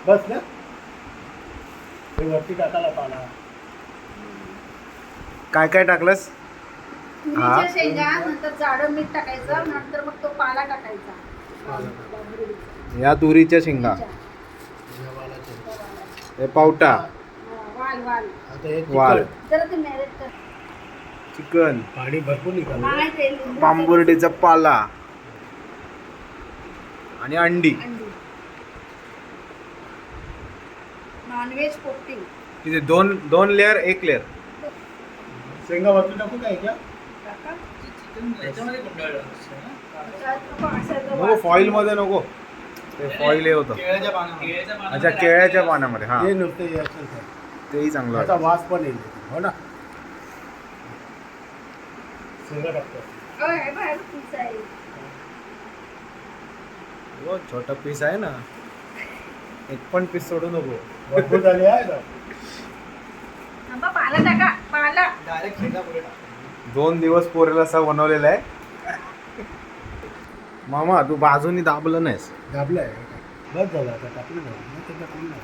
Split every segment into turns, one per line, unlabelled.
बस ना हे वरती टाकायला पाला.
काय काय टाकलंस?
तुरीच्या शेंगा, नंतर जाडं मीठ टाकायचं, नंतर मग तो पाला टाकायचा.
या तुरीच्या शेंगा,
या वालाचे.
हे पावटा,
वाल वाल
आता हे
वाल,
चिकन.
जरा ते मॅरिनेट कर.
चिकन,
पाणी भरपूर निघालं.
नाही ते लिंबू
बांबुर्डीचा पाला आणि अंडी.
अंडी. नॉनव्हेज पोपटी.
किती? दोन दोन लेअर, एक लेअर.
शेंगा वरती टाकू काय का?
टाका.
याच्यामध्ये गुंडाळलं असतं ना?
त्याच्यात नको असं एकदम
नको,
वास.
फॉईल मध्ये नको. ते फॉईल हे होतं.
केळ्याच्या पानामध्ये.
अच्छा, केळ्याच्या पानामध्ये. हा,
हे नुसते हे असेल तर.
तेही चांगलं
त्याचा
वाटतं.
वास पण येईल हो ना. शेंगा टाकतो.
हे बाहेर पीस आहे.
हो, छोटा पीस आहे ना, एक पण पीस सोडू नको.
भरपूर झाले आहे ना.
थांबा, पाला टाका, पाला.
डायरेक्ट शेंगा पुढे टाक.
2 दिवस पोरेला असा बनवलेला आहे. मामा, तू बाजूनी दाबलं नाहीस.
दाबलं आहे बस झालं. आता टाकली नाही त्याच्या कोण नाही.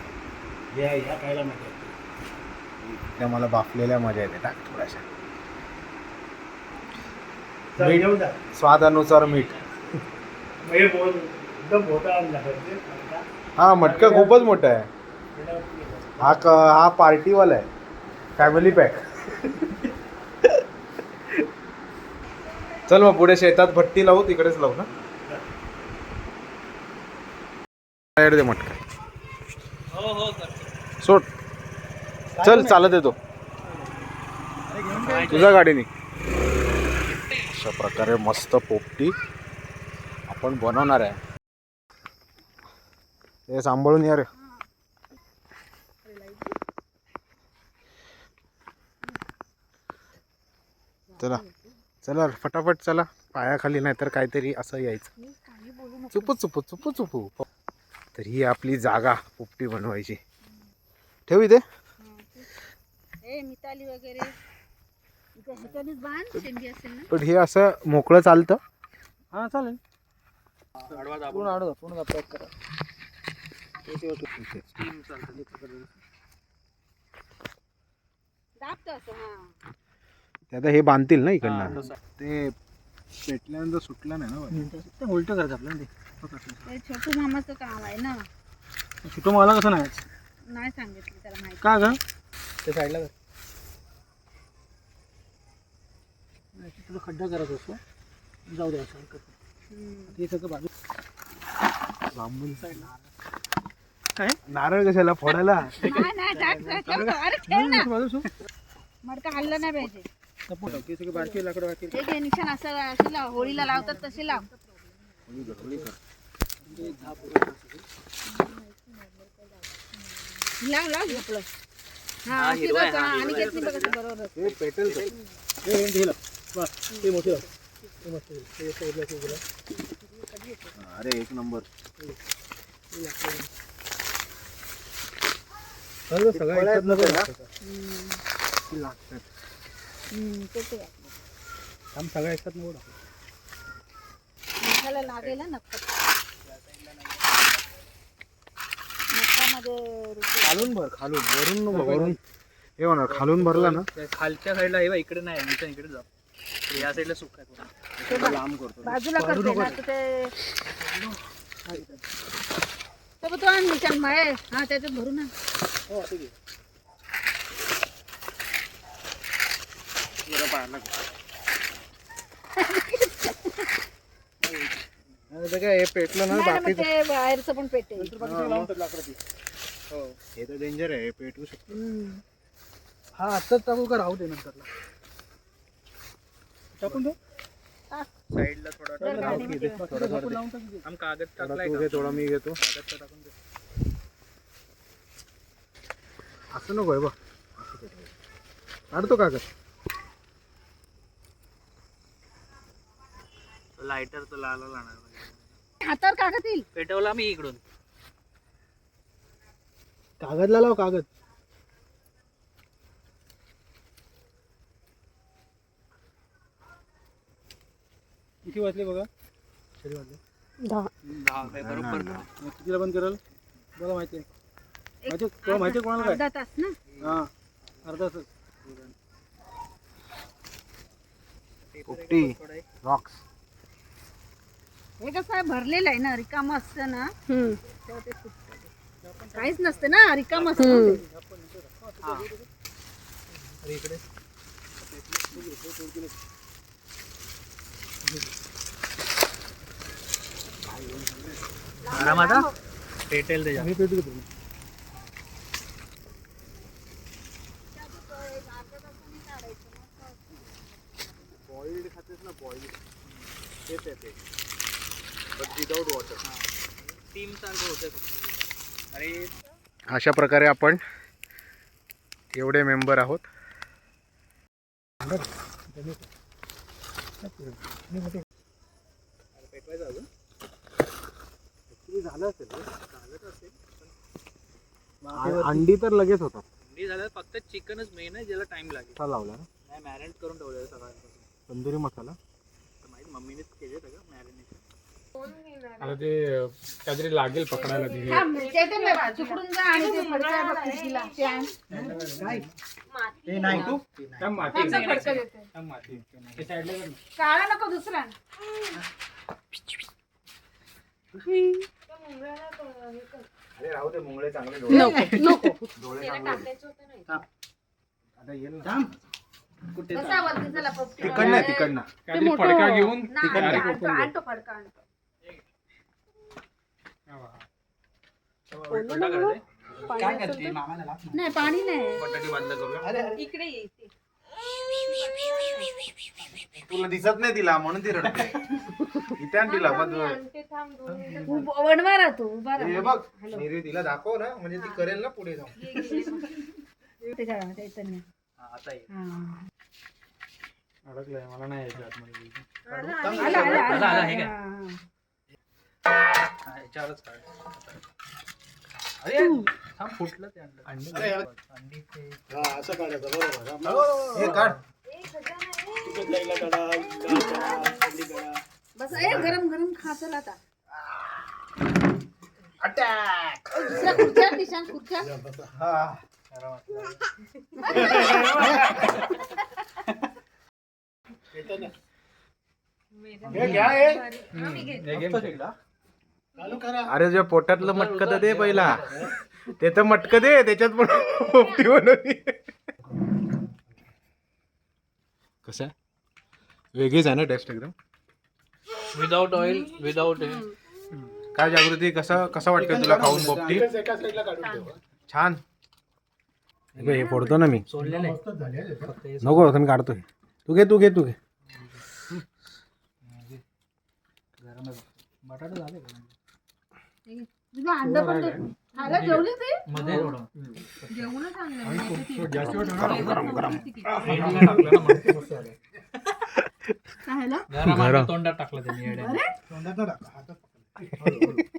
या खायला मजा येते.
त्या मला बाफलेल्या मजा येते. टाक थोड्याशा.
चल,
मीठ.
घेऊन जा.
स्वादानुसार मीठ.
मग हे एकदम मोठा आणला पाहिजे.
हा, मटका खूपच मोठा आहे. हा पार्टीवाला आहे, फॅमिली पॅक. चल मग पुढे शेतात भट्टी लावू, तिकडेच लावू ना. साईड दे मटका.
हो हो करतो.
सोड. चल, चालत येतो तुझ्या गाडीने. अशा प्रकारे मस्त पोपटी आपण बनवणार आहे. हे सांभाळून या रे. चला चला फटाफट चला. पायाखाली नाही तर काहीतरी असं यायचं. चुपू चुपू चुपू चुपू. तर ही आपली जागा पोपटी बनवायची. ठेव इथे.
मिताली वगैरे इथे ह्याच्यानेच बांध, शेंडी असेल ना.
पण हे असं मोकळं चालतं.
हा चालेल.
आडवा दाबून.
पूर्ण आडवा पूर्ण पॅक करा.
दाबतं असं. हा,
ते आता हे बांधतील ना इकडनं. ते पेटल्यानंतर सुटलं नाही ना.
ते उलट करायचं आपल्याला
ते छोटू मामाचं काम आहे ना.
छोटं मला कसं नाही
नाही सांगितलं त्याला माहिती.
का ग ते साईडला कर. तुला खड्डा करायचा असतो. जाऊ द्या असं हे सगळं बाजू.
बांबून काय नारळ कशाला फोडायला?
नाही नाही, टाक, टाक, टाक. अरे ठेव ना. मडका हल्ला नाही पाहिजे.
सगळे बारकी लाकडं बाकी.
हे घे निशाण, असं अशी लाव. होळीला लावतात तसे लाव. लाव लाव झोपलं. हा, अशी बघ. आणि घेतली बघ अशी बरोबर.
हे पेटेल तर.
ते मोठे ते मस्त ते साईडला ते गेलं.
अरे एक नंबर.
सगळं एकच नको ना.
लागतात.
ते ते आहे.
आम सगळ्या एकच नको.
नखाला लागेल ना नक्का. नखामध्ये
खालून भर, खालून. वरून नको, वरून हे होणार. खालून भरला ना.
खालच्या साईडला हे बघ, इकडे नाही, निशाण इकडे जा. या साईडला सुक आहे थोडं.
लांब करतो.
बाजूला करते ना तर ते तो आण निशाण माळे. हा, त्याच्यात भरू ना.
काय हे पेटलं ना
नाही ना, मग
बाकी.
ते बाहेरचं पण पेटेल.
हे तर डेंजर आहे. हे पेटवू शकतो.
हा आत्ताच टाकू का राहू दे नंतरला टाकून दे.
साईडला थोडा
जर
टाक.
गाडीने ठेवा.
थोडं लावून टाक.
आम कागद
थोडा
टाकलाय
तू
का?
घे, थोडा मी घेतो.
कागदचा टाकून दे.
असं नको आहे बघ. काढतो कागद.
लायटर तर लावला लागणार.
हातावर कागद येईल.
पेटवला मी इकडून.
कागदला लाव कागद. किती वाजले बघा. किती वाजले?
10.
10 काय बरोबर.
कितीला बंद करेल मला माहिती आहे. माहिती कोणाला काय
अर्धा तास ना.
हा अर्धा तास.
पोपटी रॉक्स.
हे कसं आहे भरलेलं आहे ना, रिकाम असतं ना तेव्हा ते सुटतं. काहीच नसतं ना, रिकाम असतं.
इकडे आरामात हा. पेटेल त्याच्या.
मी पेटू घेतो.
बॉइल्ड खातेस ना, बॉइल्ड तेच आहे ते, बट विदाउट वॉटर.
टीम सारखं होतं फक्त. अरे
अशा प्रकारे आपण एवढे मेंबर आहोत.
पेटवायचं अजून
झालं असेल अंडी तर लगेच होतात.
थंडी झालं. फक्त चिकनच मेन आहे ज्याला टाइम लागेल.
मसाला लावला ना,
नाही मॅरिनेट करून ठेवलेलं सकाळपासून.
तंदुरी मसाला.
तर माहिती मम्मीनेच केले सगळं मॅरिनेशन.
आता ते काहीतरी लागेल पकडायला तिथे.
थांब, ते नाही, तिकडून जा आणि ते फडकं आहे बघ खिडकीला, ते आण.
ते नाही तू
त्या माती
त्याचं फडकं देते.
त्या माती ते साईडला कर ना.
काळा नको, दुसरा आण.
अरे राहू दे, मुंगळे चांगले
नको
डोळे चांगले. आता येईल ना.
कसा वरती चला पोपटी.
तिकडनं तिकडनं.
काहीतरी फडका घेऊन
नाही,
डायरेक्ट
आणतो
ओपन कर.
आणतो फडका आणतो.
काय करते मामाला लाभ नाही.
नाही, पाणी नाही.
बटाटी बांधला करूया.
इकडे ये इथे.
तुला दिसत नाही तिला म्हणून ती रडते. इथे आण तिला मग
वणवा राहतो, उभा
हे
राहा.
बघ निरी तिला दाखव ना, म्हणजे ती करेल ना पुढे जाऊन.
ते करा, चैतन्य.
हा, आता ये.
हा.
अडकलंय, मला नाही यायचं आतमध्ये.
आला, आला, आला,
आला, हे काय?
हा.
हा, याच्यावरच काढ. अरे थांब, फुटलं ते अंडी. अंडी ते
हा असं काढायचं बरोबर.
हे काढ.
तिखट लाईला काढा, डाळ काढा, अंडी काढा.
बस ए, गरम गरम खा चल आता.
अटॅक.
दुसऱ्या खुर्च्या, निशाण खुर्च्या.
हा.
येतं ना. हे घ्या हे. चालू करा.
अरे तुझ्या पोटातलं मटकं तर दे पहिला. ते तर मटकं दे, त्याच्यात पण पोपटी बनवली. कसं आहे? वेगळीच आहे ना टेस्ट एकदम.
विदाउट ऑइल, विदाउट
काय जागृती, कसं कसं वाटतं तुला खाऊन पोपटी?
एका साईडला काढून ठेवा.
छान. हे फोडतो ना मी.
सोडलेलं आहे.
मस्तच झाली आहे ते.
फक्त हे
नको मी काढतोय. तू घे तू घे तू घे.
गरम आहे. बटाटा झाले का?
तुझं अंड पण दे. खायला जेवली ते?
मध्ये थोडं
जेवणच आणलं.
जास्त वेळ ठेवणार.
गरम गरम.
खायला?
गरम आहे, तोंडात टाकलं त्यांनी येड्या.
तोंडात न टाका, हातात पकडा.